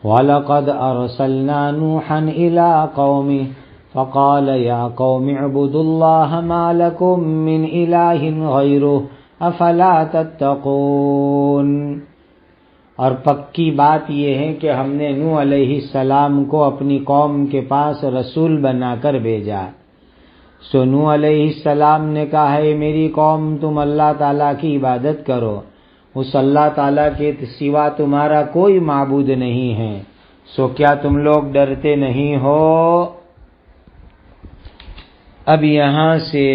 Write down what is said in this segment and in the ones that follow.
وَلَقَدْ أَرْسَلْنَا نُوحًا إِلَىٰ قَوْمِهِ فَقَالَ يَا قَوْمِ اعْبُدُوا اللَّهَ مَا لَكُم مِّنْ إِلَٰهٍ غَيْرُهُ أَفَلَا تَتَّقُونَ۔ اور پکی بات یہ ہے کہ ہم نے نوح علیہ السلام کو اپنی قوم کے پاس رسول بنا کر بھیجا۔ سو نوح علیہ السلام نے کہا ہے میری قوم تم اللہ تعالیٰ کی عبادت کرو، اس اللہ تعالیٰ کے سوا تمہارا کوئی معبود نہیں ہے، سو کیا تم لوگ ڈرتے نہیں ہو؟ اب یہاں سے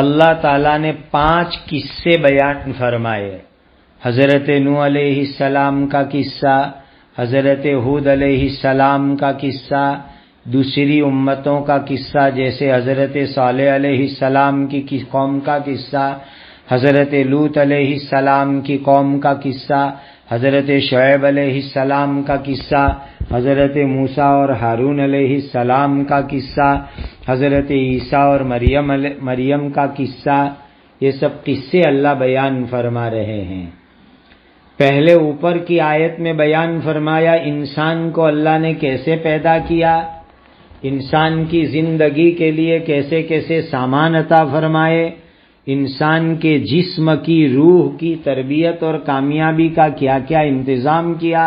اللہ تعالیٰ نے 5 قصے بیان فرمائے۔ حضرت نوح علیہ السلام کا قصہ، حضرت ہود علیہ السلام کا قصہ، دوسری امتوں کا قصہ جیسے حضرت صالح علیہ السلام کی قوم کا قصہ، حضرت لوط علیہ السلام کی قوم کا قصہ، حضرت شعیب علیہ السلام کا قصہ، حضرت موسیٰ اور ہارون علیہ السلام کا قصہ، حضرت عیسیٰ اور مریم کا قصہ۔ یہ سب قصے اللہ بیان فرما رہے ہیں۔ پہلے اوپر کی آیت میں بیان فرمایا انسان کو اللہ نے کیسے پیدا کیا، انسان کی زندگی کے لیے کیسے کیسے سامان عطا فرمائے، انسان کے جسم کی روح کی تربیت اور کامیابی کا کیا کیا انتظام کیا۔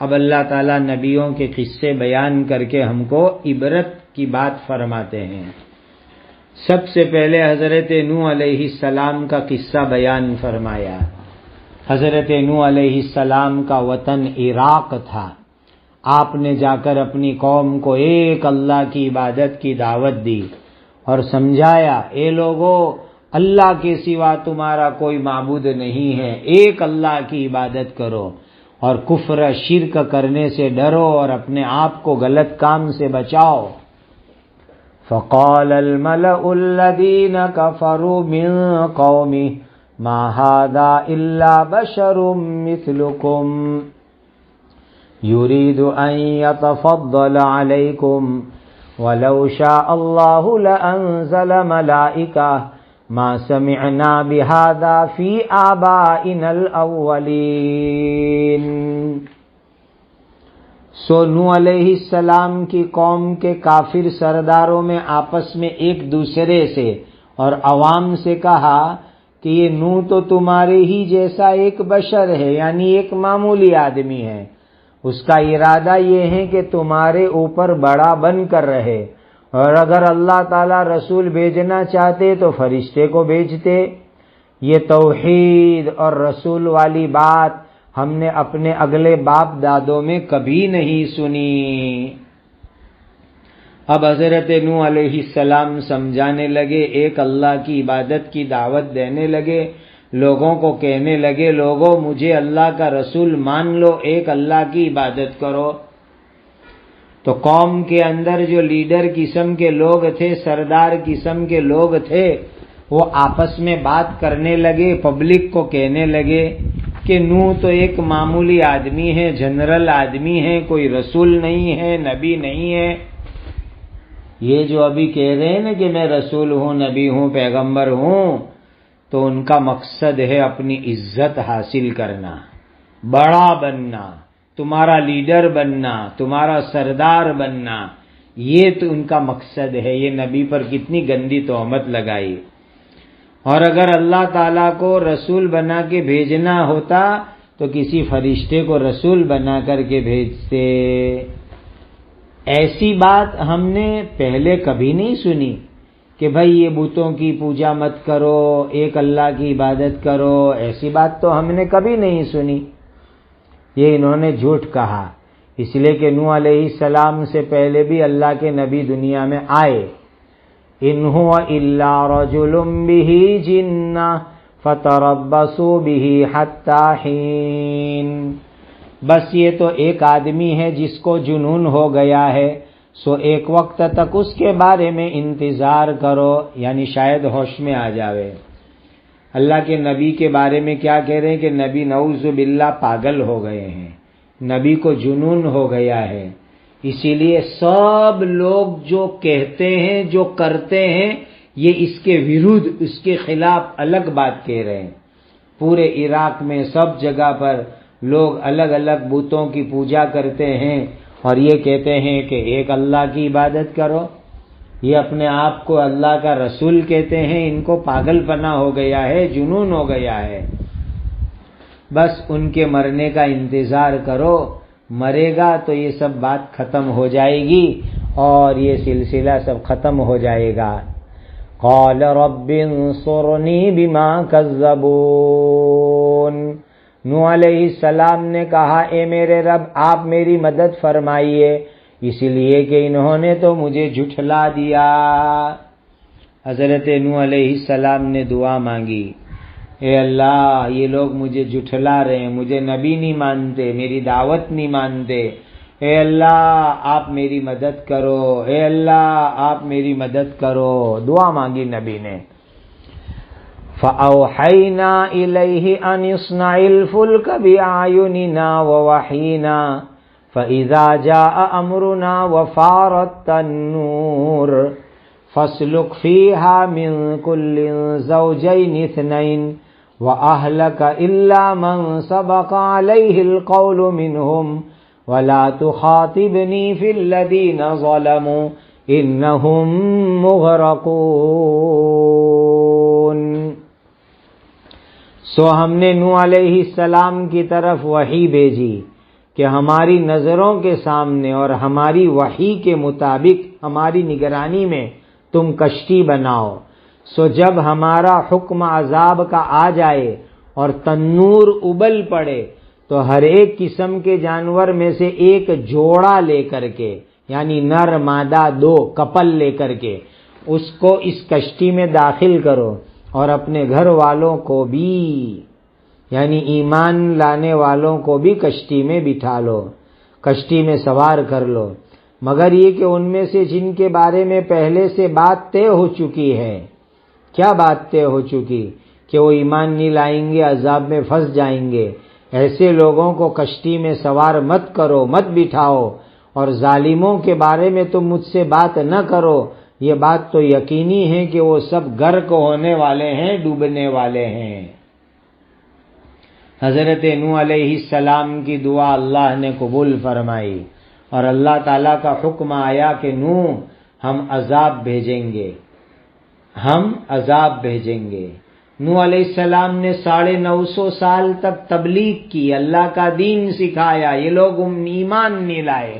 اب اللہ تعالیٰ نبیوں کے قصے بیان کر کے ہم کو عبرت کی بات فرماتے ہیں۔ سب سے پہلے حضرت نوح علیہ السلام کا قصہ بیان فرمایا۔ حضرت نوح علیہ السلام کا وطن عراق تھا۔ آپ نے جا کر اپنی قوم کو ایک اللہ کی عبادت کی دعوت دی اور سمجھایا اے لوگو اللہ کے سوا تمہارا کوئی معبود نہیں ہے، ایک اللہ کی عبادت کرو اور کفر شرک کرنے سے ڈرو اور اپنے آپ کو غلط کام سے بچاؤ۔ فقال الملأ الذين كفروا من قومه ما هذا إلا بشر مثلكم يريد أن يتفضل عليكم ولو شاء الله لأنزل ملائكة ما سمعنا بهذا في آبائنا الأولين۔ سو نوح علیہ السلام کی قوم کے کافر سرداروں میں آپس میں ایک دوسرے سے اور عوام سے کہا کہ یہ نوح تو تمہارے ہی جیسا ایک بشر ہے، یعنی ایک معمولی آدمی ہے، اس کا ارادہ یہ ہے کہ تمہارے اوپر بڑا بن کر رہے، اور اگر اللہ تعالیٰ رسول بھیجنا چاہتے تو فرشتے کو بھیجتے۔ یہ توحید اور رسول والی بات ہم نے اپنے اگلے باپ دادوں میں کبھی نہیں سنی۔ اب حضرت نوح علیہ السلام سمجھانے لگے، ایک اللہ کی عبادت کی دعوت دینے لگے، لوگوں کو کہنے لگے لوگوں مجھے اللہ کا رسول مان لو، ایک اللہ کی عبادت کرو۔ تو قوم کے اندر جو لیڈر قسم کے لوگ تھے، سردار قسم کے لوگ تھے، وہ آپس میں بات کرنے لگے، پبلک کو کہنے لگے کہ نوح تو ایک معمولی آدمی ہے، جنرل آدمی ہے، کوئی رسول نہیں ہے، نبی نہیں ہے۔ یہ جو ابھی کہہ رہے ہیں نا کہ میں رسول ہوں، نبی ہوں، پیغمبر ہوں، تو ان کا مقصد ہے اپنی عزت حاصل کرنا، بڑا بننا، تمہارا لیڈر بننا، تمہارا سردار بننا، یہ تو ان کا مقصد ہے۔ یہ نبی پر کتنی گندی تہمت لگائی۔ اور اگر اللہ تعالیٰ کو رسول بنا کے بھیجنا ہوتا تو کسی فرشتے کو رسول بنا کر کے بھیجتے۔ ایسی بات ہم نے پہلے کبھی نہیں سنی کہ بھائی یہ بتوں کی پوجا مت کرو، ایک اللہ کی عبادت کرو، ایسی بات تو ہم نے کبھی نہیں سنی۔ یہ انہوں نے جھوٹ کہا، اس لیے کہ نوح علیہ السلام سے پہلے بھی اللہ کے نبی دنیا میں آئے۔ ان هو الا رجل به جنہ فتربصوا به حتى حين۔ بس یہ تو ایک آدمی ہے جس کو جنون ہو گیا ہے، سو ایک وقت تک اس کے بارے میں انتظار کرو، یعنی شاید ہوش میں آ جاوے۔ اللہ کے نبی کے بارے میں کیا کہہ رہے ہیں کہ نبی نعوذ باللہ پاگل ہو گئے ہیں، نبی کو جنون ہو گیا ہے۔ اسی لیے سب لوگ جو کہتے ہیں، جو کرتے ہیں، یہ اس کے ورودھ، اس کے خلاف الگ بات کہہ رہے ہیں۔ پورے عراق میں سب جگہ پر لوگ الگ الگ بتوں کی پوجا کرتے ہیں اور یہ کہتے ہیں کہ ایک اللہ کی عبادت کرو، یہ اپنے آپ کو اللہ کا رسول کہتے ہیں، ان کو پاگل پنا ہو گیا ہے، جنون ہو گیا ہے۔ بس ان کے مرنے کا انتظار کرو، مرے گا تو یہ سب بات ختم ہو جائے گی اور یہ سلسلہ سب ختم ہو جائے گا۔ قال رب انصرنی بما کذبون، نوح علیہ السلام نے کہا اے میرے رب آپ میری مدد فرمائیے، اس لیے کہ انہوں نے تو مجھے جھٹلا دیا۔ حضرت نوح علیہ السلام نے دعا مانگی، اے اللہ یہ لوگ مجھے جھٹلا رہے ہیں، مجھے نبی نہیں مانتے، میری دعوت نہیں مانتے، اے اللہ آپ میری مدد کرو، اے اللہ آپ میری مدد کرو۔ دعا مانگی نبی نے۔ فَأَوْحَيْنَا إِلَيْهِ أَنِ اصْنَعِ الْفُلْكَ بِأَعْيُنِنَا وَوَحْيِنَا فَإِذَا جَاءَ أَمْرُنَا وَفَارَتِ النُّورُ فَاسْلُكْ فِيهَا مِن كُلٍّ زَوْجَيْنِ اثْنَيْنِ وَأَهْلَكَ إِلَّا مَن سَبَقَ عَلَيْهِ الْقَوْلُ مِنْهُمْ وَلَا تُخَاطِبْنِي فِي الَّذِينَ ظَلَمُوا إِنَّهُمْ مُغْرَقُونَ۔ سو ہم نے نوح علیہ السلام کی طرف وحی بھیجی کہ ہماری نظروں کے سامنے اور ہماری وحی کے مطابق ہماری نگرانی میں تم کشتی بناؤ۔ سو جب ہمارا حکم عذاب کا آ جائے اور تنور ابل پڑے تو ہر ایک قسم کے جانور میں سے ایک جوڑا لے کر کے، یعنی نر مادہ دو کپل لے کر کے اس کو اس کشتی میں داخل کرو اور اپنے گھر والوں کو بھی، یعنی ایمان لانے والوں کو بھی کشتی میں بٹھا لو، کشتی میں سوار کر لو، مگر یہ کہ ان میں سے جن کے بارے میں پہلے سے بات طے ہو چکی ہے۔ کیا بات طے ہو چکی؟ کہ وہ ایمان نہیں لائیں گے، عذاب میں پھنس جائیں گے۔ ایسے لوگوں کو کشتی میں سوار مت کرو، مت بٹھاؤ، اور ظالموں کے بارے میں تم مجھ سے بات نہ کرو، یہ بات تو یقینی ہے کہ وہ سب غرق ہونے والے ہیں، ڈوبنے والے ہیں۔ حضرت نوح علیہ السلام کی دعا اللہ نے قبول فرمائی اور اللہ تعالیٰ کا حکم آیا کہ نوح ہم عذاب بھیجیں گے، ہم عذاب بھیجیں گے۔ نوح علیہ السلام نے 950 سال تک تبلیغ کی، اللہ کا دین سکھایا، یہ لوگ ایمان نہیں لائے۔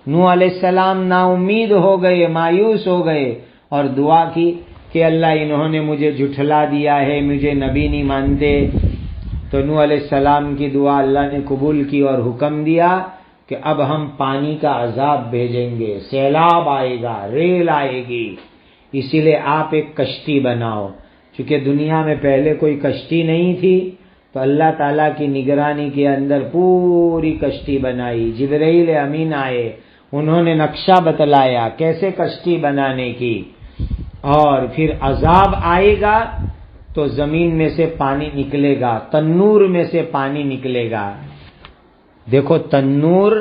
نوح علیہ السلام نا امید ہو گئے، مایوس ہو گئے اور دعا کی کہ اللہ انہوں نے مجھے جھٹلا دیا ہے، مجھے نبی نہیں مانتے۔ تو نوح علیہ السلام کی دعا اللہ نے قبول کی اور حکم دیا کہ اب ہم پانی کا عذاب بھیجیں گے، سیلاب آئے گا، ریل آئے گی، اسی لیے آپ ایک کشتی بناؤ۔ چونکہ دنیا میں پہلے کوئی کشتی نہیں تھی تو اللہ تعالیٰ کی نگرانی کے اندر پوری کشتی بنائی۔ جبرائیل امین آئے، انہوں نے نقشہ بتلایا کیسے کشتی بنانے کی، اور پھر عذاب آئے گا تو زمین میں سے پانی نکلے گا، تنور میں سے پانی نکلے گا۔ دیکھو تنور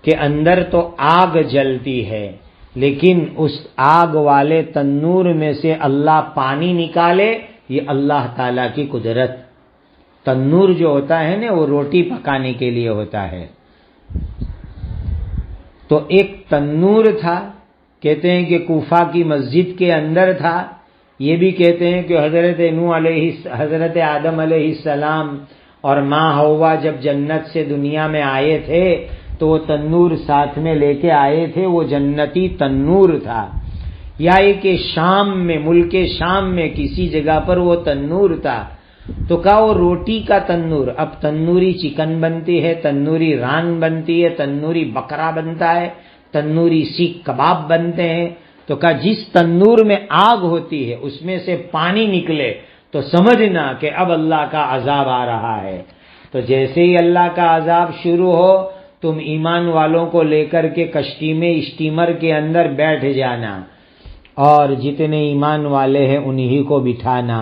کے اندر تو آگ جلتی ہے، لیکن اس آگ والے تنور میں سے اللہ پانی نکالے، یہ اللہ تعالیٰ کی قدرت۔ تنور جو ہوتا ہے نا وہ روٹی پکانے کے لیے ہوتا ہے۔ تو ایک تنور تھا، کہتے ہیں کہ کوفہ کی مسجد کے اندر تھا۔ یہ بھی کہتے ہیں کہ حضرت آدم علیہ السلام اور ماں حوا جب جنت سے دنیا میں آئے تھے تو وہ تنور ساتھ میں لے کے آئے تھے، وہ جنتی تنور تھا۔ یا یہ کہ شام میں، ملک شام میں کسی جگہ پر وہ تنور تھا، تو کہا وہ روٹی کا تنور۔ اب تنوری چکن بنتی ہے، تنوری ران بنتی ہے، تنوری بکرا بنتا ہے، تنوری سیخ کباب بنتے ہیں، تو کہا جس تنور میں آگ ہوتی ہے اس میں سے پانی نکلے تو سمجھنا کہ اب اللہ کا عذاب آ رہا ہے۔ تو جیسے ہی اللہ کا عذاب شروع ہو تم ایمان والوں کو لے کر کے کشتی میں، اسٹیمر کے اندر بیٹھ جانا، اور جتنے ایمان والے ہیں انہی کو بٹھانا،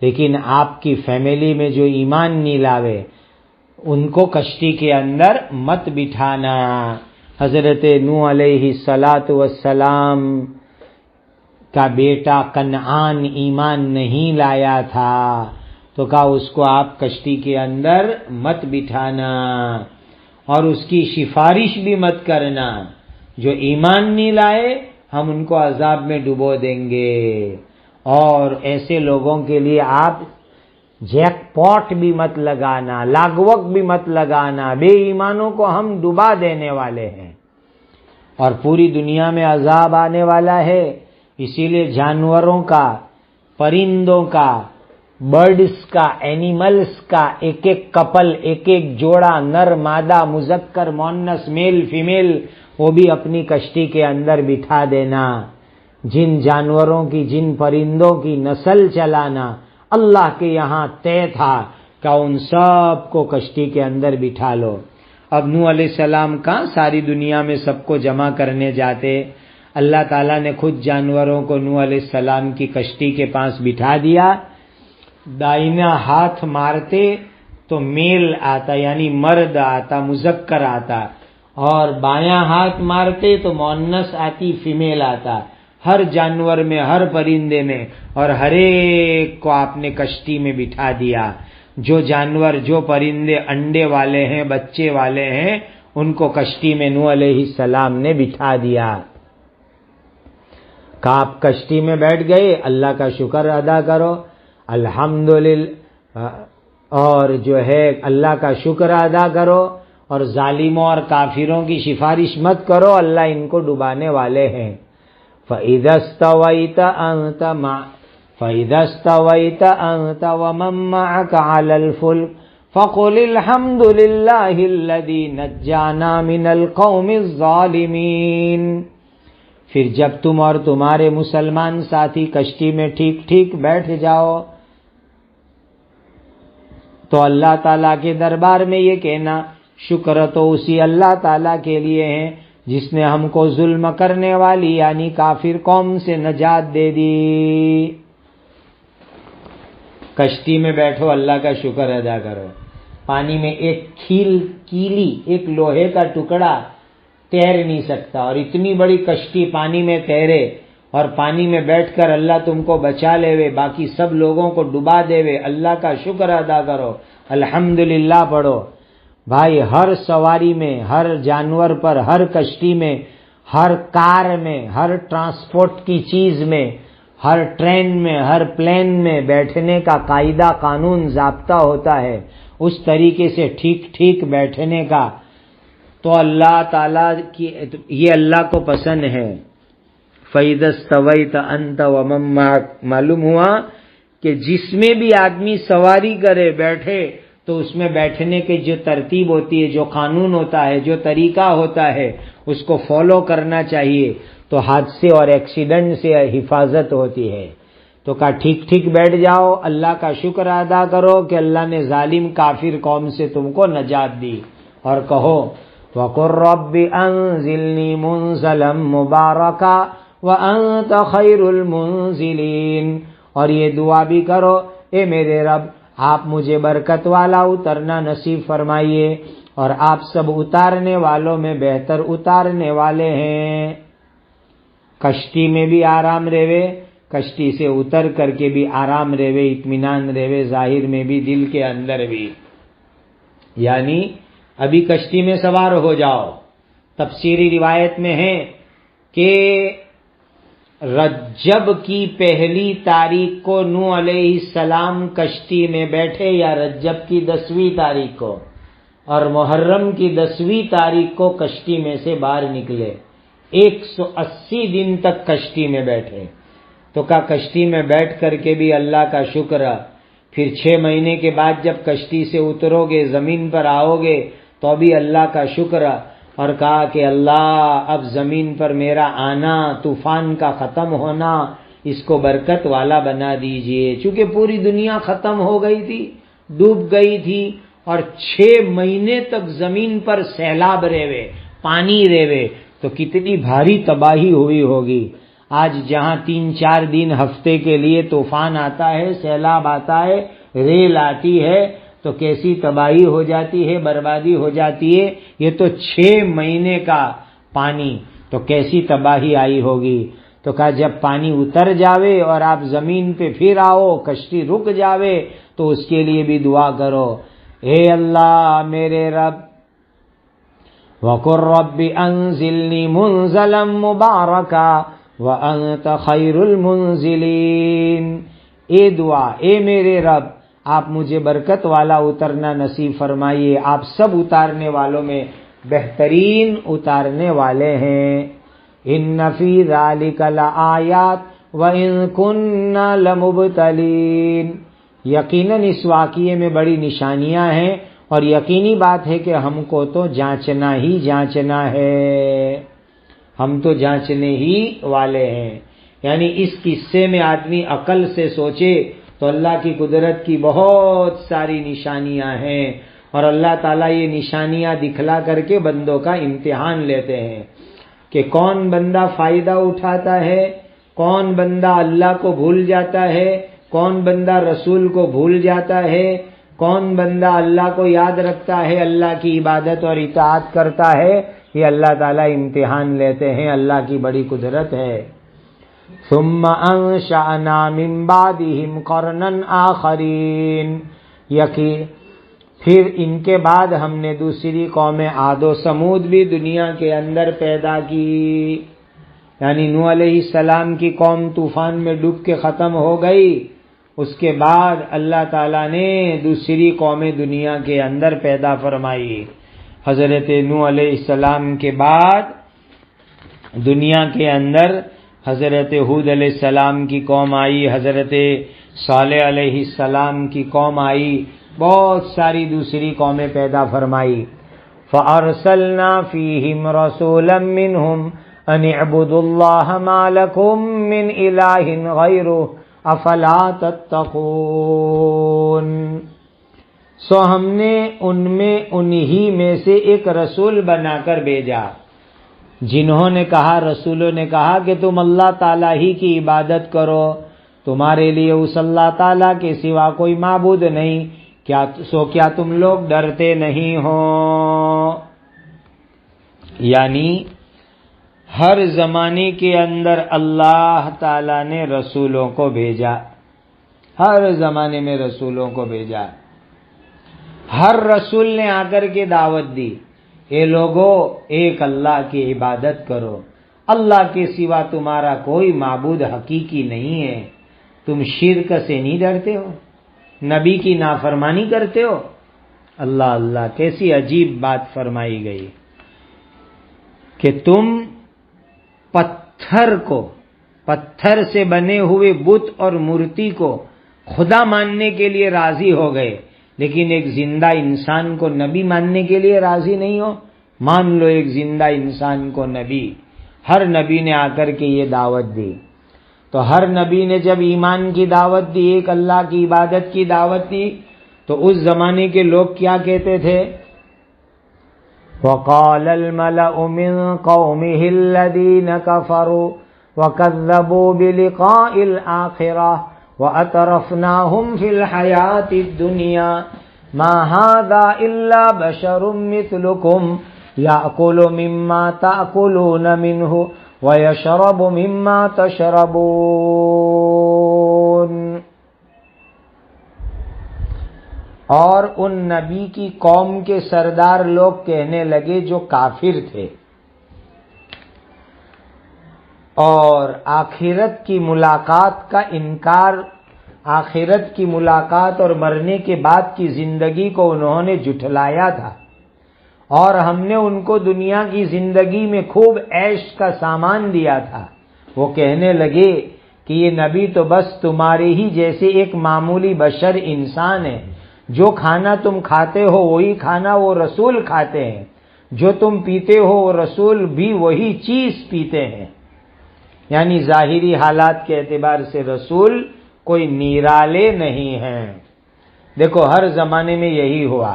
لیکن آپ کی فیملی میں جو ایمان نہیں لاوے ان کو کشتی کے اندر مت بٹھانا۔ حضرت نوح علیہ السلام کا بیٹا کنعان ایمان نہیں لایا تھا، تو کہا اس کو آپ کشتی کے اندر مت بٹھانا اور اس کی سفارش بھی مت کرنا، جو ایمان نہیں لائے ہم ان کو عذاب میں ڈبو دیں گے۔ اور ایسے لوگوں کے لیے آپ جیک پاٹ بھی مت لگانا، لاگوک بھی مت لگانا، بے ایمانوں کو ہم ڈبا دینے والے ہیں اور پوری دنیا میں عذاب آنے والا ہے۔ اسی لیے جانوروں کا، پرندوں کا، برڈز کا، اینیملز کا ایک ایک کپل، ایک ایک جوڑا، نر مادہ، مذکر مؤنث، میل فیمیل، وہ بھی اپنی کشتی کے اندر بٹھا دینا۔ جن جانوروں کی، جن پرندوں کی نسل چلانا اللہ کے یہاں طے تھا کہ ان سب کو کشتی کے اندر بٹھا لو۔ اب نوح علیہ السلام کا ساری دنیا میں سب کو جمع کرنے جاتے، اللہ تعالیٰ نے خود جانوروں کو نوح علیہ السلام کی کشتی کے پاس بٹھا دیا۔ دائنا ہاتھ مارتے تو میل آتا، یعنی مرد آتا، مذکر آتا، اور بایاں ہاتھ مارتے تو مؤنث آتی، فیمیل آتا۔ ہر جانور میں، ہر پرندے میں، اور ہر ایک کو آپ نے کشتی میں بٹھا دیا۔ جو جانور، جو پرندے انڈے والے ہیں، بچے والے ہیں، ان کو کشتی میں نوح علیہ السلام نے بٹھا دیا۔ کہ آپ کشتی میں بیٹھ گئے، اللہ کا شکر ادا کرو، الحمدللہ، اور جو ہے اللہ کا شکر ادا کرو، اور ظالموں اور کافروں کی سفارش مت کرو، اللہ ان کو ڈبانے والے ہیں۔ فَإِذَا اسْتَوَيْتَ أَنْتَ وَمَن مَّعَكَ عَلَى الْفُلْكِ فَقُلِ الْحَمْدُ لِلَّهِ الَّذِي نَجَّانَا مِنَ الْقَوْمِ الظَّالِمِينَ۔ پھر جب تم اور تمہارے مسلمان ساتھی کشتی میں ٹھیک ٹھیک بیٹھ جاؤ تو اللہ تعالیٰ کے دربار میں یہ کہنا، شکر تو اسی اللہ تعالیٰ کے لیے ہے جس نے ہم کو ظلم کرنے والی یعنی کافر قوم سے نجات دے دی۔ کشتی میں بیٹھو، اللہ کا شکر ادا کرو۔ پانی میں ایک کیلی، ایک لوہے کا ٹکڑا تیر نہیں سکتا، اور اتنی بڑی کشتی پانی میں تیرے اور پانی میں بیٹھ کر اللہ تم کو بچا لے وے، باقی سب لوگوں کو ڈبا دے وے، اللہ کا شکر ادا کرو، الحمدللہ پڑھو۔ بھائی ہر سواری میں، ہر جانور پر، ہر کشتی میں، ہر کار میں، ہر ٹرانسپورٹ کی چیز میں، ہر ٹرین میں، ہر پلین میں بیٹھنے کا قاعدہ، قانون، ضابطہ ہوتا ہے، اس طریقے سے ٹھیک ٹھیک بیٹھنے کا۔ تو اللہ تعالیٰ کی یہ اللہ کو پسند ہے۔ فَإِذَا اسْتَوَيْتَ أَنْتَ وَمَن مَّعَكَ، معلوم ہوا کہ جس میں بھی آدمی سواری کرے، بیٹھے، تو اس میں بیٹھنے کی جو ترتیب ہوتی ہے، جو قانون ہوتا ہے، جو طریقہ ہوتا ہے، اس کو فالو کرنا چاہیے، تو حادثے اور ایکسیڈنٹ سے حفاظت ہوتی ہے۔ تو کہا ٹھیک ٹھیک بیٹھ جاؤ، اللہ کا شکر ادا کرو کہ اللہ نے ظالم کافر قوم سے تم کو نجات دی، اور کہو وَقُلْ رَبِّ أَنزِلْنِي مُنزَلًا مُبَارَكًا وَأَنْتَ خَيْرُ الْمُنزِلِينَ، اور یہ دعا بھی کرو، اے میرے رب آپ مجھے برکت والا اترنا نصیب فرمائیے، اور آپ سب اتارنے والوں میں بہتر اتارنے والے ہیں۔ کشتی میں بھی آرام رہے، کشتی سے اتر کر کے بھی آرام رہے، اطمینان رہے، ظاہر میں بھی، دل کے اندر بھی۔ یعنی ابھی کشتی میں سوار ہو جاؤ۔ تفسیری روایت میں ہے کہ رجب کی پہلی تاریخ کو نوح علیہ السلام کشتی میں بیٹھے، یا رجب کی 10ویں تاریخ کو، اور محرم کی 10ویں تاریخ کو کشتی میں سے باہر نکلے، 180 دن تک کشتی میں بیٹھے۔ تو کہا کشتی میں بیٹھ کر کے بھی اللہ کا شکر، پھر 6 مہینے کے بعد جب کشتی سے اترو گے، زمین پر آؤ گے، تو بھی اللہ کا شکر، اور کہا کہ اللہ اب زمین پر میرا آنا، طوفان کا ختم ہونا، اس کو برکت والا بنا دیجئے، چونکہ پوری دنیا ختم ہو گئی تھی، ڈوب گئی تھی، اور 6 مہینے تک زمین پر سیلاب رہے، پانی رہے، تو کتنی بھاری تباہی ہوئی ہوگی۔ آج جہاں 3-4 دن، ہفتے کے لیے طوفان آتا ہے، سیلاب آتا ہے، ریل آتی ہے، تو کیسی تباہی ہو جاتی ہے، بربادی ہو جاتی ہے۔ یہ تو 6 مہینے کا پانی، تو کیسی تباہی آئی ہوگی۔ تو کہا جب پانی اتر جاوے اور آپ زمین پہ پھر آؤ، کشتی رک جاوے، تو اس کے لیے بھی دعا کرو، اے اللہ میرے رب، وَقُلْ رَبِّ أَنزِلْنِي مُنزَلًا مُبَارَكًا وَأَنْتَ خَيْرُ الْمُنزِلِينَ، اے دعا، اے میرے رب، آپ مجھے برکت والا اترنا نصیب فرمائیے، آپ سب اتارنے والوں میں بہترین اتارنے والے ہیں۔ ان فی ذلک لآیات وان کنا لمبتلین، یقیناً اس واقعے میں بڑی نشانیاں ہیں، اور یقینی بات ہے کہ ہم کو تو جانچنا ہی جانچنا ہے، ہم تو جانچنے ہی والے ہیں۔ یعنی اس قصے میں آدمی عقل سے سوچے تو اللہ کی قدرت کی بہت ساری نشانیاں ہیں، اور اللہ تعالیٰ یہ نشانیاں دکھلا کر کے بندوں کا امتحان لیتے ہیں کہ کون بندہ فائدہ اٹھاتا ہے، کون بندہ اللہ کو بھول جاتا ہے، کون بندہ رسول کو بھول جاتا ہے، کون بندہ اللہ کو یاد رکھتا ہے، اللہ کی عبادت اور اطاعت کرتا ہے۔ یہ اللہ تعالیٰ امتحان لیتے ہیں، اللہ کی بڑی قدرت ہے۔ ثم انشأنا من بعدهم قرنا آخرین، پھر ان کے بعد ہم نے دوسری قوم عاد و سمود بھی دنیا کے اندر پیدا کی، یعنی نوح علیہ السلام کی قوم طوفان میں ڈوب کے ختم ہو گئی، اس کے بعد اللہ تعالیٰ نے دوسری قومیں دنیا کے اندر پیدا فرمائی۔ حضرت نوح علیہ السلام کے بعد دنیا کے اندر حضرت ہود علیہ السلام کی قوم آئی، حضرت صالح علیہ السلام کی قوم آئی، بہت ساری دوسری قومیں پیدا فرمائی۔ فَأَرْسَلْنَا فِيهِمْ رَسُولًا مِّنْهُمْ أَنِ اعْبُدُوا اللَّهَ مَا لَكُم مِّنْ إِلَٰهٍ غَيْرُهُ أَفَلَا تَتَّقُونَ، سو ہم نے ان میں انہی میں سے ایک رسول بنا کر بھیجا، جنہوں نے کہا، رسولوں نے کہا کہ تم اللہ تعالیٰ ہی کی عبادت کرو، تمہارے لیے اس اللہ تعالیٰ کے سوا کوئی معبود نہیں، کیا تم لوگ ڈرتے نہیں ہو؟ یعنی ہر زمانے کے اندر اللہ تعالیٰ نے رسولوں کو بھیجا، ہر زمانے میں رسولوں کو بھیجا، ہر رسول نے آ کر کے دعوت دی، اے لوگو ایک اللہ کی عبادت کرو، اللہ کے سوا تمہارا کوئی معبود حقیقی نہیں ہے، تم شرک سے نہیں ڈرتے ہو، نبی کی نافرمانی کرتے ہو۔ اللہ اللہ، کیسی عجیب بات فرمائی گئی کہ تم پتھر سے بنے ہوئے بت اور مورتی کو خدا ماننے کے لیے راضی ہو گئے، لیکن ایک زندہ انسان کو نبی ماننے کے لیے راضی نہیں ہو۔ مان لو ایک زندہ انسان کو نبی، ہر نبی نے آ کر کے یہ دعوت دی، تو ہر نبی نے جب ایمان کی دعوت دی، ایک اللہ کی عبادت کی دعوت دی، تو اس زمانے کے لوگ کیا کہتے تھے؟ وَقَالَ الْمَلَأُ مِنْ قَوْمِهِ الَّذِينَ كَفَرُوا وَكَذَّبُوا بِلِقَاءِ الْآخِرَةِ وَأَتْرَفْنَاهُمْ فِي الْحَيَاةِ الدُّنْيَا مَا هَذَا إِلَّا بَشَرٌ مِثْلُكُمْ يَأْكُلُ مِمَّا تَأْكُلُونَ مِنْهُ وَيَشْرَبُ مِمَّا تَشْرَبُونَ، اور ان نبی کی قوم کے سردار لوگ کہنے لگے جو کافر تھے اور آخرت کی ملاقات کا انکار، آخرت کی ملاقات اور مرنے کے بعد کی زندگی کو انہوں نے جھٹلایا تھا، اور ہم نے ان کو دنیا کی زندگی میں خوب عیش کا سامان دیا تھا۔ وہ کہنے لگے کہ یہ نبی تو بس تمہارے ہی جیسے ایک معمولی بشر انسان ہے، جو کھانا تم کھاتے ہو وہی کھانا وہ رسول کھاتے ہیں، جو تم پیتے ہو وہ رسول بھی وہی چیز پیتے ہیں۔ یعنی ظاہری حالات کے اعتبار سے رسول کوئی نرالے نہیں ہیں۔ دیکھو ہر زمانے میں یہی ہوا،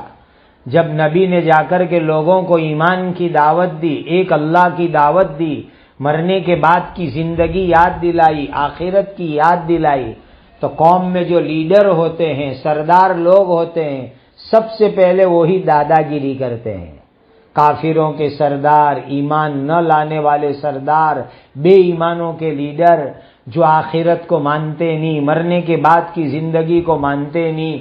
جب نبی نے جا کر کے لوگوں کو ایمان کی دعوت دی، ایک اللہ کی دعوت دی، مرنے کے بعد کی زندگی یاد دلائی، آخرت کی یاد دلائی، تو قوم میں جو لیڈر ہوتے ہیں، سردار لوگ ہوتے ہیں، سب سے پہلے وہی دادا گیری کرتے ہیں، کافروں کے سردار، ایمان نہ لانے والے سردار، بے ایمانوں کے لیڈر جو آخرت کو مانتے نہیں، مرنے کے بعد کی زندگی کو مانتے نہیں،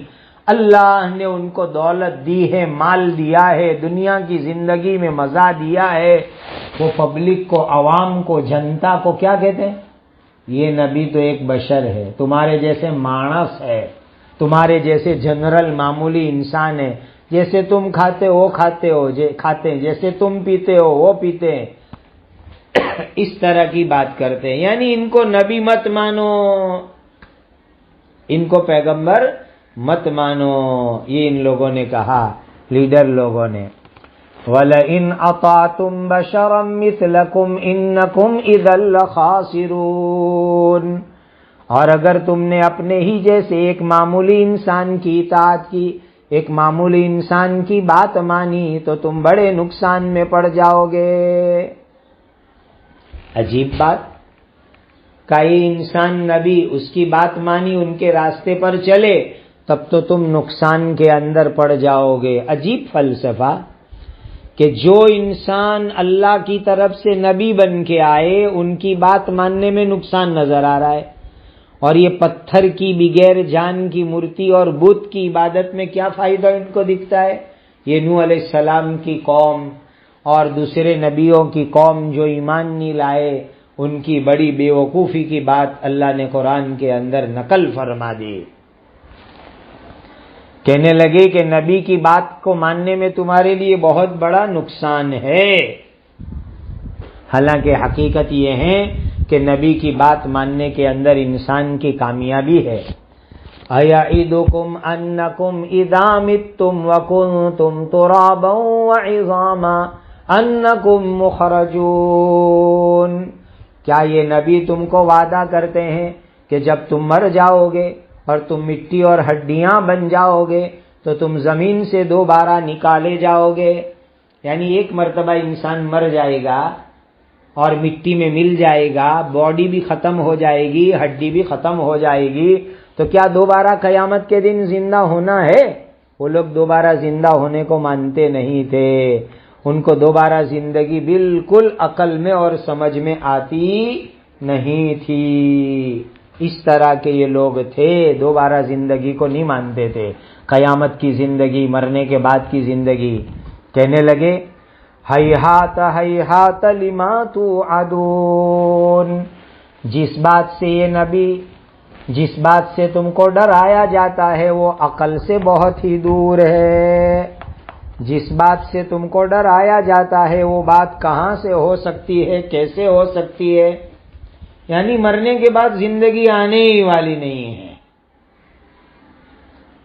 اللہ نے ان کو دولت دی ہے، مال دیا ہے، دنیا کی زندگی میں مزہ دیا ہے، وہ پبلک کو، عوام کو، جنتا کو کیا کہتے ہیں؟ یہ نبی تو ایک بشر ہے، تمہارے جیسے مانس ہے، تمہارے جیسے جنرل معمولی انسان ہے، جیسے تم کھاتے ہو کھاتے ہو کھاتے ہیں، جیسے تم پیتے ہو وہ پیتے ہیں، اس طرح کی بات کرتے ہیں۔ یعنی ان کو نبی مت مانو، ان کو پیغمبر مت مانو، یہ ان لوگوں نے کہا، لیڈر لوگوں نے۔ وَلَئِنْ أَطَعْتُمْ بَشَرًا مِثْلَكُمْ إِنَّكُمْ إِذًا لَخَاسِرُونَ، اور اگر تم نے اپنے ہی جیسے ایک معمولی انسان کی اطاعت کی، ایک معمولی انسان کی بات مانی، تو تم بڑے نقصان میں پڑ جاؤ گے۔ عجیب بات، کوئی انسان نبی، اس کی بات مانی، ان کے راستے پر چلے، تب تو تم نقصان کے اندر پڑ جاؤ گے۔ عجیب فلسفہ کہ جو انسان اللہ کی طرف سے نبی بن کے آئے، ان کی بات ماننے میں نقصان نظر آ رہا ہے، اور یہ پتھر کی بغیر جان کی مورتی اور بت کی عبادت میں کیا فائدہ ان کو دکھتا ہے؟ یہ نوح علیہ السلام کی قوم اور دوسرے نبیوں کی قوم جو ایمان نہیں لائے، ان کی بڑی بے وقوفی کی بات اللہ نے قرآن کے اندر نقل فرما دی۔ کہنے لگے کہ نبی کی بات کو ماننے میں تمہارے لیے بہت بڑا نقصان ہے، حالانکہ حقیقت یہ ہے کہ نبی کی بات ماننے کے اندر انسان کی کامیابی ہے۔ اَیَعِدُکُمْ أَنَّکُمْ اِذَا مِتُّمْ وَكُنْتُمْ تُرَابًا وَعِظَامًا أَنَّکُمْ مُخْرَجُونَ، کیا یہ نبی تم کو وعدہ کرتے ہیں کہ جب تم مر جاؤ گے اور تم مٹی اور ہڈیاں بن جاؤ گے تو تم زمین سے دوبارہ نکالے جاؤ گے؟ یعنی ایک مرتبہ انسان مر جائے گا اور مٹی میں مل جائے گا، باڈی بھی ختم ہو جائے گی، ہڈی بھی ختم ہو جائے گی، تو کیا دوبارہ قیامت کے دن زندہ ہونا ہے؟ وہ لوگ دوبارہ زندہ ہونے کو مانتے نہیں تھے، ان کو دوبارہ زندگی بالکل عقل میں اور سمجھ میں آتی نہیں تھی۔ اس طرح کے یہ لوگ تھے، دوبارہ زندگی کو نہیں مانتے تھے، قیامت کی زندگی، مرنے کے بعد کی زندگی۔ کہنے لگے ہیہات ہیہات لما توعدون، جس بات سے یہ نبی، جس بات سے تم کو ڈرایا جاتا ہے وہ عقل سے بہت ہی دور ہے۔ جس بات سے تم کو ڈرایا جاتا ہے وہ بات کہاں سے ہو سکتی ہے، کیسے ہو سکتی ہے؟ یعنی مرنے کے بعد زندگی آنے ہی والی نہیں ہے،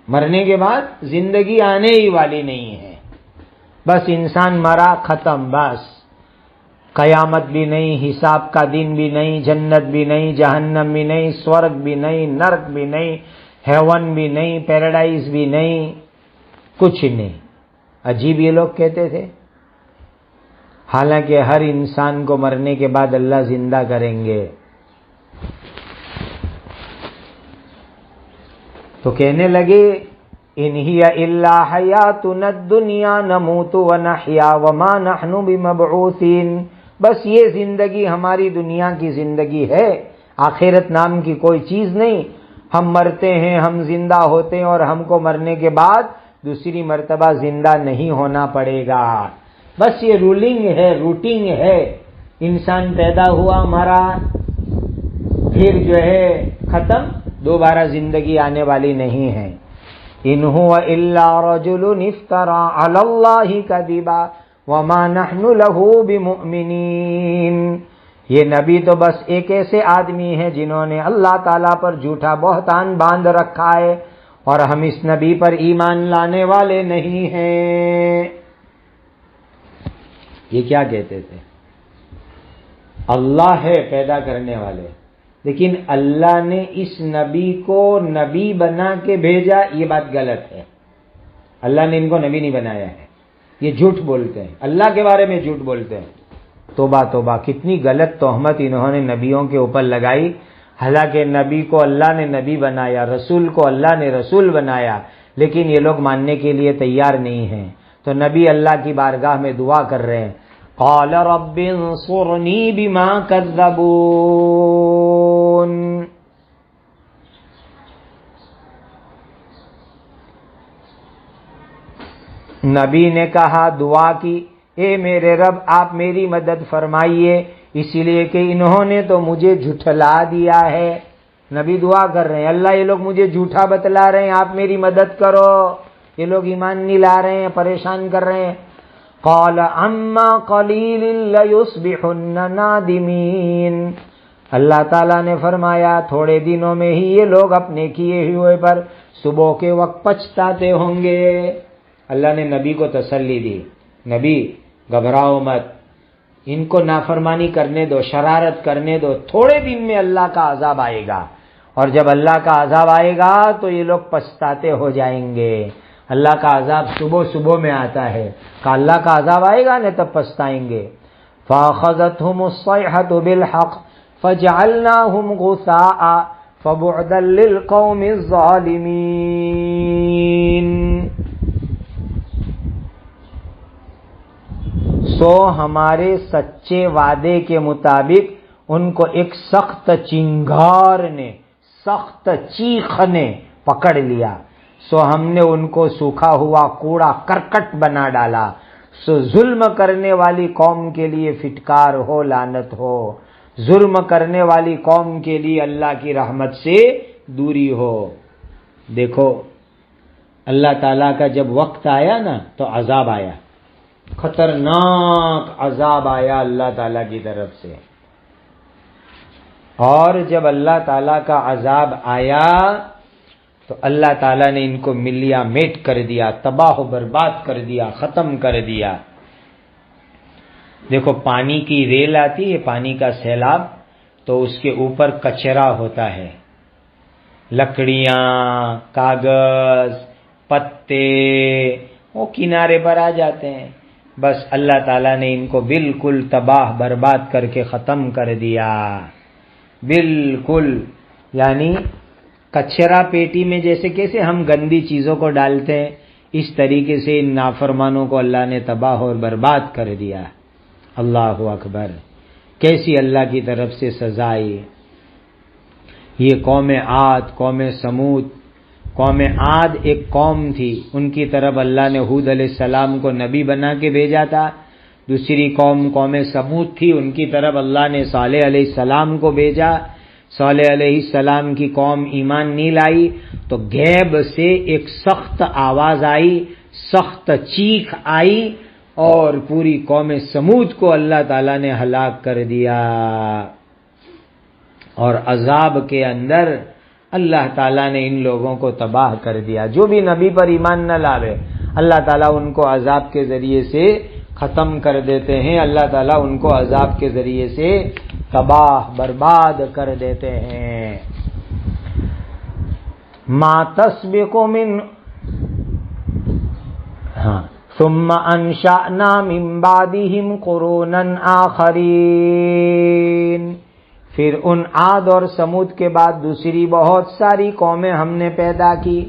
مرنے کے بعد زندگی آنے ہی والی نہیں ہے، بس انسان مرا ختم، بس قیامت بھی نہیں، حساب کا دن بھی نہیں، جنت بھی نہیں، جہنم بھی نہیں، سورگ بھی نہیں، نرک بھی نہیں، ہیون بھی نہیں، پیراڈائز بھی نہیں، کچھ نہیں۔ عجیب یہ لوگ کہتے تھے، حالانکہ ہر انسان کو مرنے کے بعد اللہ زندہ کریں گے۔ تو کہنے لگے ان ہی الا حیاتنا الدنیا نموت ونحیا وما نحن بمبعوثین، بس یہ زندگی ہماری دنیا کی زندگی ہے، آخرت نام کی کوئی چیز نہیں، ہم مرتے ہیں، ہم زندہ ہوتے ہیں، اور ہم کو مرنے کے بعد دوسری مرتبہ زندہ نہیں ہونا پڑے گا، بس یہ رولنگ ہے، روٹین ہے، انسان پیدا ہوا، مرا، پھر جو ہے ختم، دوبارہ زندگی آنے والی نہیں ہے۔ ان هو الا رجل افترى على الله كذبا وما نحن له بمؤمنين، یہ نبی تو بس ایک ایسے آدمی ہیں جنہوں نے اللہ تعالیٰ پر جھوٹا بہتان باندھ رکھا ہے، اور ہم اس نبی پر ایمان لانے والے نہیں ہیں۔ یہ کیا کہتے تھے؟ اللہ ہے پیدا کرنے والے، لیکن اللہ نے اس نبی کو نبی بنا کے بھیجا، یہ بات غلط ہے، اللہ نے ان کو نبی نہیں بنایا ہے، یہ جھوٹ بولتے ہیں، اللہ کے بارے میں جھوٹ بولتے ہیں۔ توبہ توبہ، کتنی غلط تہمت انہوں نے نبیوں کے اوپر لگائی، حالانکہ نبی کو اللہ نے نبی بنایا، رسول کو اللہ نے رسول بنایا، لیکن یہ لوگ ماننے کے لیے تیار نہیں ہیں۔ تو نبی اللہ کی بارگاہ میں دعا کر رہے ہیں، قال رب انصرنی بما کذبون۔ نبی نے کہا، دعا کی، اے میرے رب آپ میری مدد فرمائیے، اسی لیے کہ انہوں نے تو مجھے جھٹلا دیا ہے۔ نبی دعا کر رہے ہیں، اللہ یہ لوگ مجھے جھوٹا بتلا رہے ہیں، آپ میری مدد کرو، یہ لوگ ایمان نہیں لا رہے ہیں، پریشان کر رہے ہیں۔ قال اما قلیل لیصبحن نادمین، اللہ تعالیٰ نے فرمایا تھوڑے دنوں میں ہی یہ لوگ اپنے کیے ہوئے پر صبح کے وقت پچھتاتے ہوں گے۔ اللہ نے نبی کو تسلی دی، نبی گھبراؤ مت، ان کو نافرمانی کرنے دو، شرارت کرنے دو، تھوڑے دن میں اللہ کا عذاب آئے گا، اور جب اللہ کا عذاب آئے گا تو یہ لوگ پچھتاتے ہو جائیں گے۔ اللہ کا عذاب صبح صبح میں آتا ہے، کہ اللہ کا عذاب آئے گا نہ تب پچھتائیں گے۔ فَأَخَذَتْهُمُ الصَّيْحَةُ بِالْحَقِّ فَجَعَلْنَاهُمْ غُثَاءً فَبُعْدًا لِلْقَوْمِ الظَّالِمِينَ۔ سو ہمارے سچے وعدے کے مطابق ان کو ایک سخت چنگار نے، سخت چیخ نے پکڑ لیا، سو ہم نے ان کو سوکھا ہوا کوڑا کرکٹ بنا ڈالا، سو ظلم کرنے والی قوم کے لیے پھٹکار ہو، لعنت ہو، ظلم کرنے والی قوم کے لیے اللہ کی رحمت سے دوری ہو۔ دیکھو اللہ تعالیٰ کا جب وقت آیا نا تو عذاب آیا، خطرناک عذاب آیا اللہ تعالیٰ کی طرف سے، اور جب اللہ تعالیٰ کا عذاب آیا تو اللہ تعالیٰ نے ان کو ملیا میٹ کر دیا، تباہ و برباد کر دیا، ختم کر دیا۔ دیکھو پانی کی ریل آتی ہے، پانی کا سیلاب، تو اس کے اوپر کچرا ہوتا ہے، لکڑیاں، کاغذ، پتے، وہ کنارے پر آ جاتے ہیں، بس اللہ تعالیٰ نے ان کو بالکل تباہ برباد کر کے ختم کر دیا، بالکل۔ یعنی کچرا پیٹی میں جیسے کیسے ہم گندی چیزوں کو ڈالتے ہیں، اس طریقے سے ان نافرمانوں کو اللہ نے تباہ اور برباد کر دیا۔ اللہ اکبر، کیسی اللہ کی طرف سے سزا آئی۔ یہ قوم عاد، قوم سمود، قوم عاد ایک قوم تھی، ان کی طرف اللہ نے ہود علیہ السلام کو نبی بنا کے بھیجا تھا۔ دوسری قوم سمود تھی، ان کی طرف اللہ نے صالح علیہ السلام کو بھیجا۔ صالح علیہ السلام کی قوم ایمان نہیں لائی تو غیب سے ایک سخت آواز آئی، سخت چیخ آئی، اور پوری قوم سمود کو اللہ تعالیٰ نے ہلاک کر دیا۔ اور عذاب کے اندر اللہ تعالیٰ نے ان لوگوں کو تباہ کر دیا۔ جو بھی نبی پر ایمان نہ لاوے اللہ تعالیٰ ان کو عذاب کے ذریعے سے ختم کر دیتے ہیں، اللہ تعالیٰ ان کو عذاب کے ذریعے سے تباہ برباد کر دیتے ہیں۔ ما تسبق من ثم انشأنا من بعدهم قرونا آخرین، پھر ان عاد اور سمود کے بعد دوسری بہت ساری قومیں ہم نے پیدا کی۔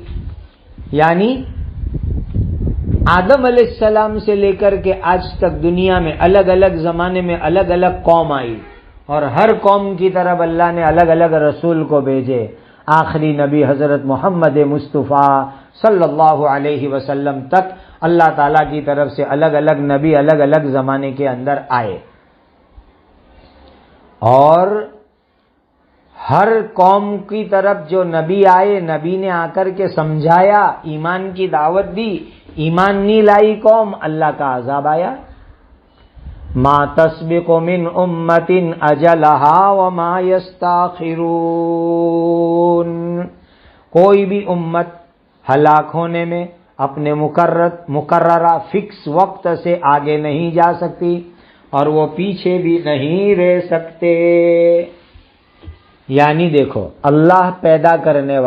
یعنی آدم علیہ السلام سے لے کر کے آج تک دنیا میں الگ الگ زمانے میں الگ الگ قوم آئی، اور ہر قوم کی طرف اللہ نے الگ الگ رسول کو بھیجے۔ آخری نبی حضرت محمد مصطفیٰ صلی اللہ علیہ وسلم تک اللہ تعالیٰ کی طرف سے الگ الگ نبی الگ الگ زمانے کے اندر آئے، اور ہر قوم کی طرف جو نبی آئے، نبی نے آ کر کے سمجھایا، ایمان کی دعوت دی، ایمان نہیں لائی قوم، اللہ کا عذاب آیا۔ ما تسبق من امت اجلها وما یستاخرون، کوئی بھی امت ہلاک ہونے میں اپنے مقررہ فکس وقت سے آگے نہیں جا سکتی، اور وہ پیچھے بھی نہیں رہ سکتے۔ یعنی دیکھو اللہ پیدا کرنے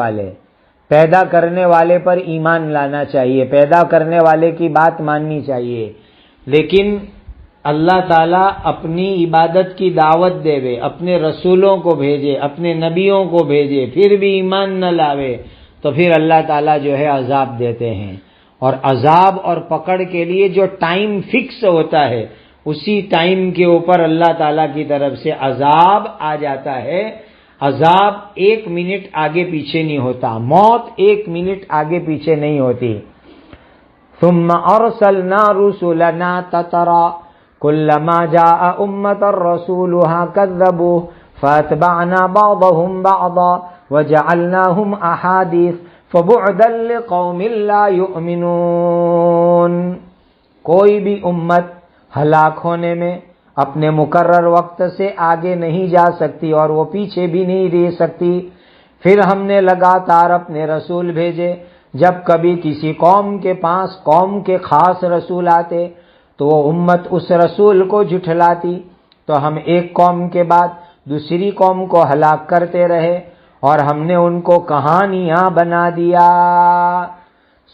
والے پر ایمان لانا چاہیے، پیدا کرنے والے کی بات ماننی چاہیے، لیکن اللہ تعالیٰ اپنی عبادت کی دعوت دے، اپنے رسولوں کو بھیجے، اپنے نبیوں کو بھیجے، پھر بھی ایمان نہ لاوے تو پھر اللہ تعالیٰ جو ہے عذاب دیتے ہیں۔ اور عذاب اور پکڑ کے لیے جو ٹائم فکس ہوتا ہے اسی ٹائم کے اوپر اللہ تعالیٰ کی طرف سے عذاب آ جاتا ہے. عذاب 1 منٹ آگے پیچھے نہیں ہوتا، موت 1 منٹ آگے پیچھے نہیں ہوتی. ثم ارسلنا رسلنا تترا كلما جاء امة رسولها كذبوه فاتبعنا بعضهم بعضا وجعلناهم احاديث فبعدا لقوم لا يؤمنون. کوئی بھی امت ہلاک ہونے میں اپنے مقرر وقت سے آگے نہیں جا سکتی اور وہ پیچھے بھی نہیں رہ سکتی. پھر ہم نے لگاتار اپنے رسول بھیجے. جب کبھی کسی قوم کے پاس قوم کے خاص رسول آتے تو وہ امت اس رسول کو جھٹلاتی، تو ہم ایک قوم کے بعد دوسری قوم کو ہلاک کرتے رہے اور ہم نے ان کو کہانیاں بنا دیا.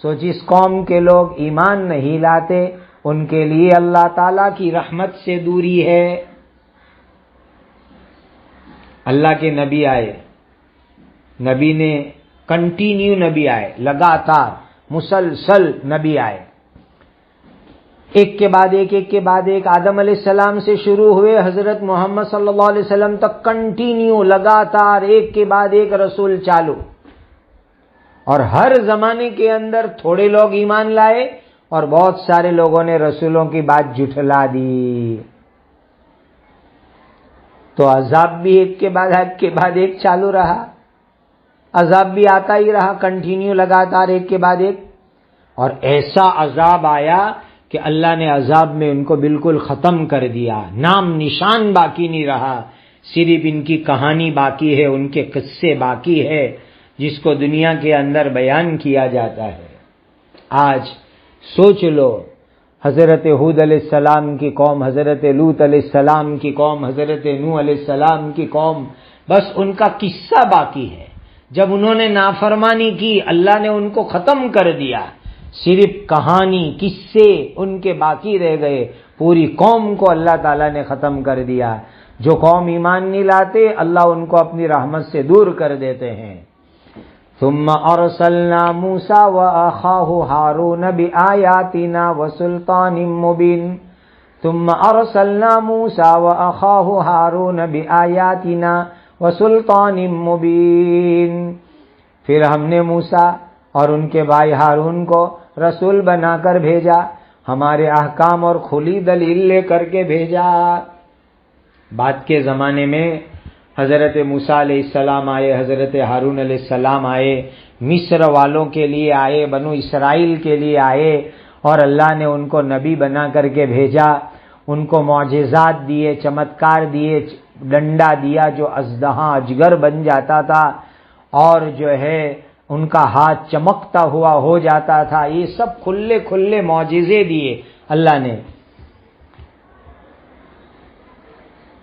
سو جس قوم کے لوگ ایمان نہیں لاتے ان کے لیے اللہ تعالیٰ کی رحمت سے دوری ہے. اللہ کے نبی آئے، نبی نے کنٹینیو نبی آئے، لگاتار مسلسل نبی آئے، ایک کے بعد ایک آدم علیہ السلام سے شروع ہوئے حضرت محمد صلی اللہ علیہ وسلم تک کنٹینیو لگاتار ایک کے بعد ایک رسول چالو. اور ہر زمانے کے اندر تھوڑے لوگ ایمان لائے اور بہت سارے لوگوں نے رسولوں کی بات جھٹلا دی. تو عذاب بھی ایک کے بعد ایک چالو رہا، عذاب بھی آتا ہی رہا کنٹینیو لگاتار ایک کے بعد ایک. اور ایسا عذاب آیا کہ اللہ نے عذاب میں ان کو بالکل ختم کر دیا، نام نشان باقی نہیں رہا، صرف ان کی کہانی باقی ہے، ان کے قصے باقی ہے جس کو دنیا کے اندر بیان کیا جاتا ہے. آج سوچ لو، حضرت ہود علیہ السلام کی قوم، حضرت لوط علیہ السلام کی قوم، حضرت نوح علیہ السلام کی قوم، بس ان کا قصہ باقی ہے. جب انہوں نے نافرمانی کی اللہ نے ان کو ختم کر دیا، صرف کہانی قصے ان کے باقی رہ گئے، پوری قوم کو اللہ تعالیٰ نے ختم کر دیا. جو قوم ایمان نہیں لاتے اللہ ان کو اپنی رحمت سے دور کر دیتے ہیں. ثم ارسلنا موسى واخاه هارون بآياتنا وسلطان مبين ثم ارسلنا موسى واخاه هارون بآياتنا وسلطان مبين. پھر ہم نے موسیٰ اور ان کے بھائی ہارون کو رسول بنا کر بھیجا، ہمارے احکام اور کھلی دلیل لے کر کے بھیجا. بعد کے زمانے میں حضرت موسیٰ علیہ السلام آئے، حضرت ہارون علیہ السلام آئے، مصر والوں کے لیے آئے، بنو اسرائیل کے لیے آئے، اور اللہ نے ان کو نبی بنا کر کے بھیجا. ان کو معجزات دیے، چمتکار دیے، ڈنڈا دیا جو اژدہا اجگر بن جاتا تھا اور جو ہے ان کا ہاتھ چمکتا ہوا ہو جاتا تھا. یہ سب کھلے کھلے معجزے دیے اللہ نے.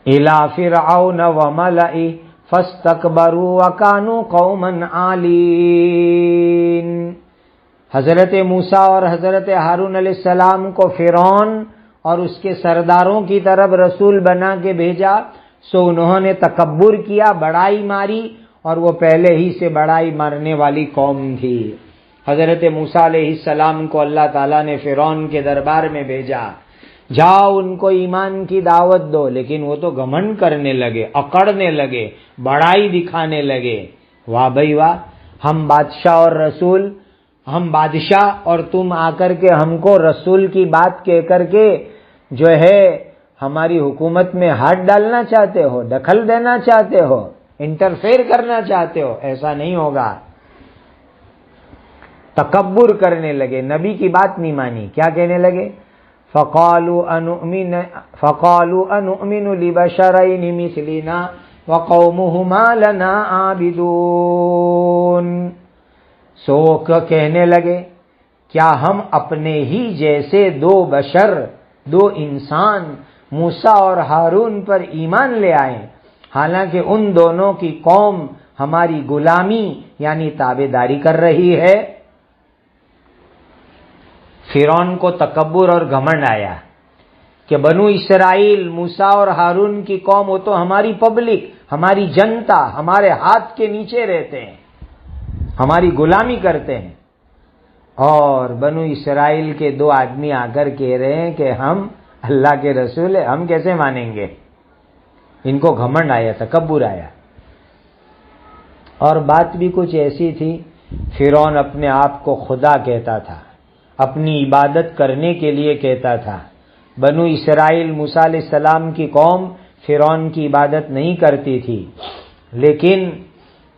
اِلَى فِرْعَوْنَ وَمَلَئِهِ فَاسْتَكْبَرُوا وَكَانُوا قَوْمًا عَالِينَ. حضرت موسیٰ اور حضرت ہارون علیہ السلام کو فرعون اور اس کے سرداروں کی طرف رسول بنا کے بھیجا، سو انہوں نے تکبر کیا، بڑائی ماری، اور وہ پہلے ہی سے بڑائی مارنے والی قوم تھی. حضرت موسیٰ علیہ السلام کو اللہ تعالیٰ نے فرعون کے دربار میں بھیجا، جاؤ ان کو ایمان کی دعوت دو، لیکن وہ تو گھمنڈ کرنے لگے، اکڑنے لگے، بڑائی دکھانے لگے. واہ بھائی واہ، ہم بادشاہ اور رسول، ہم بادشاہ اور تم آ کر کے ہم کو رسول کی بات کہہ کر کے جو ہے ہماری حکومت میں ہاتھ ڈالنا چاہتے ہو، دخل دینا چاہتے ہو، انٹرفیئر کرنا چاہتے ہو. ایسا نہیں ہوگا. تکبر کرنے لگے، نبی کی بات نہیں مانی. کیا کہنے لگے؟ فَقَالُوا أَنُؤْمِنُ لِبَشَرَيْنِ مِثْلِنَا وَقَوْمُهُمَا لَنَا عَابِدُونَ. سو کہنے لگے کیا ہم اپنے ہی جیسے دو بشر، دو انسان موسیٰ اور ہارون پر ایمان لے آئیں، حالانکہ ان دونوں کی قوم ہماری غلامی یعنی تابعداری کر رہی ہے. فرعون کو تکبر اور گھمنڈ آیا کہ بنو اسرائیل، موسیٰ اور ہارون کی قوم، وہ تو ہماری پبلک، ہماری جنتا، ہمارے ہاتھ کے نیچے رہتے ہیں، ہماری غلامی کرتے ہیں، اور بنو اسرائیل کے 2 آدمی آ کر کہہ رہے ہیں کہ ہم اللہ کے رسول ہیں، ہم کیسے مانیں گے؟ ان کو گھمنڈ آیا، تکبر آیا، اور بات بھی کچھ ایسی تھی۔ فرعون اپنے آپ کو خدا کہتا تھا، اپنی عبادت کرنے کے لیے کہتا تھا۔ بنو اسرائیل موسیٰ علیہ السلام کی قوم فرعون کی عبادت نہیں کرتی تھی، لیکن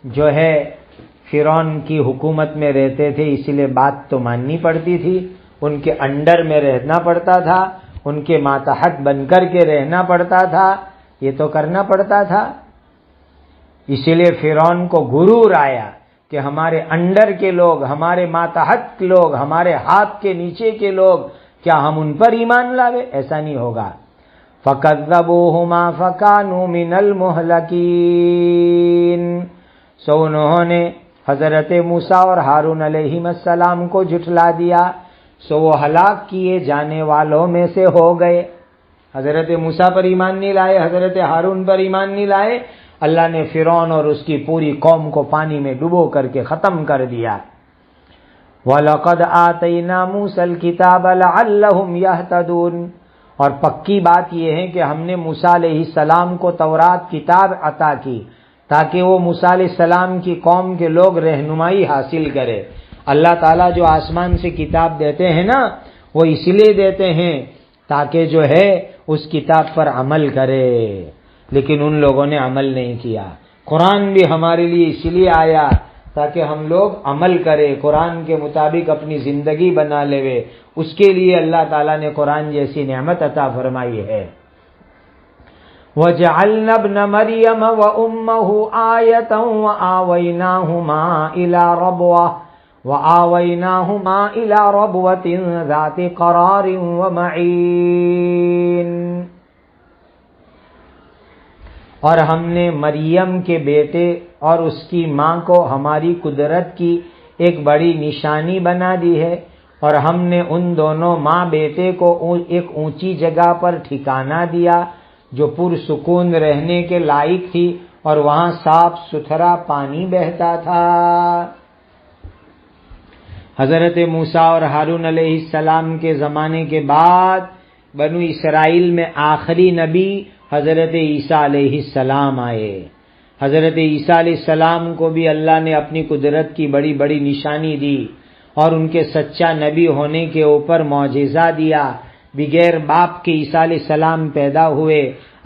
جو ہے فرعون کی حکومت میں رہتے تھے، اسی لیے بات تو ماننی پڑتی تھی، ان کے انڈر میں رہنا پڑتا تھا، ان کے ماتحت بن کر کے رہنا پڑتا تھا، یہ تو کرنا پڑتا تھا۔ اسی لیے فرعون کو غرور آیا کہ ہمارے انڈر کے لوگ، ہمارے ماتحت لوگ، ہمارے ہاتھ کے نیچے کے لوگ، کیا ہم ان پر ایمان لاوے؟ ایسا نہیں ہوگا۔ فَكَذَّبُوهُمَا فَكَانُوا مِنَ الْمُهْلَكِينَ، سو انہوں نے حضرت موسیٰ اور ہارون علیہ السلام کو جھٹلا دیا، سو وہ ہلاک کیے جانے والوں میں سے ہو گئے۔ حضرت موسیٰ پر ایمان نہیں لائے، حضرت ہارون پر ایمان نہیں لائے، اللہ نے فرعون اور اس کی پوری قوم کو پانی میں ڈبو کر کے ختم کر دیا۔ وَلَقَدْ آتَيْنَا مُوسَى الْكِتَابَ لَعَلَّهُمْ يَهْتَدُونَ، اور پکی بات یہ ہے کہ ہم نے موسیٰ علیہ السلام کو تورات کتاب عطا کی تاکہ وہ موسیٰ علیہ السلام کی قوم کے لوگ رہنمائی حاصل کرے۔ اللہ تعالیٰ جو آسمان سے کتاب دیتے ہیں نا، وہ اس لیے دیتے ہیں تاکہ جو ہے اس کتاب پر عمل کرے، لیکن ان لوگوں نے عمل نہیں کیا۔ قرآن بھی ہمارے لیے اس لیے آیا تاکہ ہم لوگ عمل کریں، قرآن کے مطابق اپنی زندگی بنا لے، اس کے لیے اللہ تعالیٰ نے قرآن جیسی نعمت عطا فرمائی ہے۔ وَجَعَلْنَا ابْنَ مَرْيَمَ وَأُمَّهُ آيَةً وَآوَيْنَاهُمَا إِلَى رَبْوَةٍ ذَاتِ قَرَارٍ وَمَعِينٍ، اور ہم نے مریم کے بیٹے اور اس کی ماں کو ہماری قدرت کی ایک بڑی نشانی بنا دی ہے، اور ہم نے ان دونوں ماں بیٹے کو ایک اونچی جگہ پر ٹھکانہ دیا جو پرسکون رہنے کے لائق تھی، اور وہاں صاف ستھرا پانی بہتا تھا۔ حضرت موسیٰ اور ہارون علیہ السلام کے زمانے کے بعد بنو اسرائیل میں آخری نبی حضرت عیسیٰ علیہ السلام آئے۔ حضرت عیسیٰ علیہ السلام کو بھی اللہ نے اپنی قدرت کی بڑی بڑی نشانی دی، اور ان کے سچا نبی ہونے کے اوپر معجزہ دیا۔ بغیر باپ کے عیسیٰ علیہ السلام پیدا ہوئے،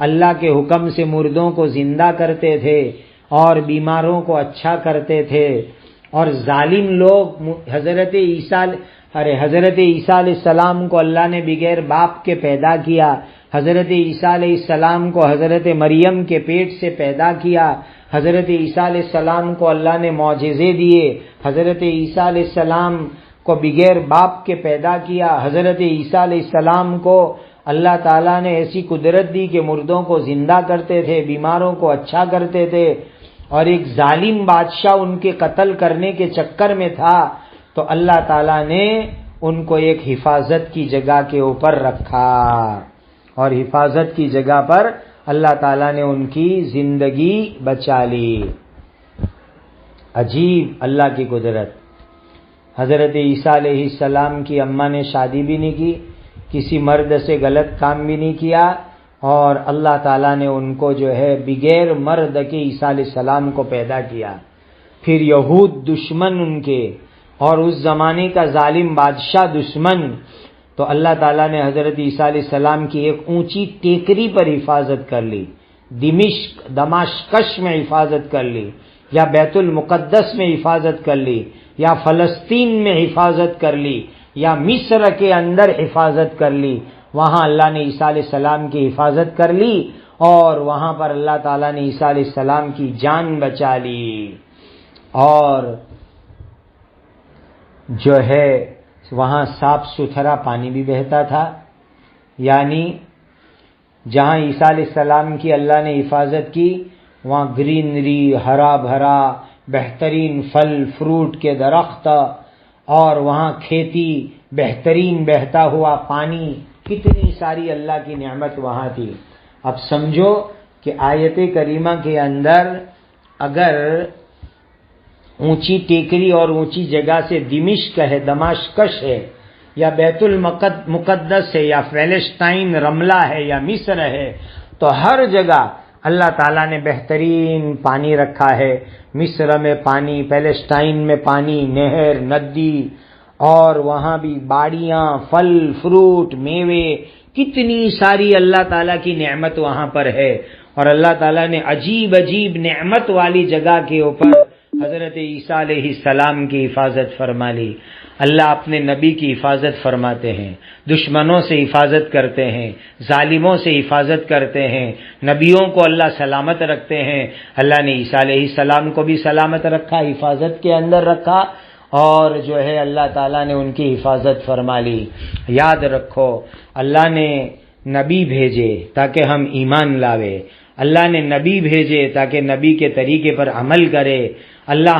اللہ کے حکم سے مردوں کو زندہ کرتے تھے اور بیماروں کو اچھا کرتے تھے، اور ظالم لوگ حضرت عیسیٰ علیہ السلام کو اللہ نے بغیر باپ کے پیدا کیا، حضرت عیسیٰ علیہ السلام کو حضرت مریم کے پیٹ سے پیدا کیا، حضرت عیسیٰ علیہ السلام کو اللہ نے معجزے دیے، حضرت عیسیٰ علیہ السلام کو بغیر باپ کے پیدا کیا، حضرت عیسیٰ علیہ السلام کو اللہ تعالیٰ نے ایسی قدرت دی کہ مردوں کو زندہ کرتے تھے، بیماروں کو اچھا کرتے تھے، اور ایک ظالم بادشاہ ان کے قتل کرنے کے چکر میں تھا، تو اللہ تعالیٰ نے ان کو ایک حفاظت کی جگہ کے اوپر رکھا، اور حفاظت کی جگہ پر اللہ تعالیٰ نے ان کی زندگی بچا لی۔ عجیب اللہ کی قدرت۔ حضرت عیسیٰ علیہ السلام کی اماں نے شادی بھی نہیں کی، کسی مرد سے غلط کام بھی نہیں کیا، اور اللہ تعالیٰ نے ان کو جو ہے بغیر مرد کے عیسیٰ علیہ السلام کو پیدا کیا۔ پھر یہود دشمن ان کے، اور اس زمانے کا ظالم بادشاہ دشمن، تو اللہ تعالیٰ نے حضرت عیسیٰ علیہ السلام کی ایک اونچی ٹیکری پر حفاظت کر لی، دمشق میں حفاظت کر لی، یا بیت المقدس میں حفاظت کر لی، یا فلسطین میں حفاظت کر لی، یا مصر کے اندر حفاظت کر لی۔ وہاں اللہ نے عیسیٰ علیہ السلام کی حفاظت کر لی، اور وہاں پر اللہ تعالیٰ نے عیسیٰ علیہ السلام کی جان بچا لی، اور جو ہے وہاں صاف ستھرا پانی بھی بہتا تھا، یعنی جہاں عیسیٰ علیہ السلام کی اللہ نے حفاظت کی وہاں گرینری، ہرا بھرا بہترین پھل فروٹ کے درخت، اور وہاں کھیتی، بہترین بہتا ہوا پانی، کتنی ساری اللہ کی نعمت وہاں تھی۔ اب سمجھو کہ آیت کریمہ کے اندر اگر اونچی ٹیکری اور اونچی جگہ سے دمشق ہے، دمشقش ہے، یا بیت المقدس ہے، یا فلسطین رملہ ہے، یا مصر ہے، تو ہر جگہ اللہ تعالیٰ نے بہترین پانی رکھا ہے۔ مصر میں پانی، فلسطین میں پانی، نہر، ندی، اور وہاں بھی باڑیاں، پھل فروٹ، میوے، کتنی ساری اللہ تعالیٰ کی نعمت وہاں پر ہے۔ اور اللہ تعالیٰ نے عجیب عجیب نعمت والی جگہ کے اوپر حضرت عیسیٰ علیہ السلام کی حفاظت فرما لی۔ اللہ اپنے نبی کی حفاظت فرماتے ہیں، دشمنوں سے حفاظت کرتے ہیں، ظالموں سے حفاظت کرتے ہیں، نبیوں کو اللہ سلامت رکھتے ہیں۔ اللہ نے عیسیٰ علیہ السلام کو بھی سلامت رکھا، حفاظت کے اندر رکھا، اور جو ہے اللہ تعالیٰ نے ان کی حفاظت فرما لی۔ یاد رکھو، اللہ نے نبی بھیجے تاکہ ہم ایمان لاوے، اللہ نے نبی بھیجے تاکہ نبی کے طریقے پر عمل کرے۔ اللہ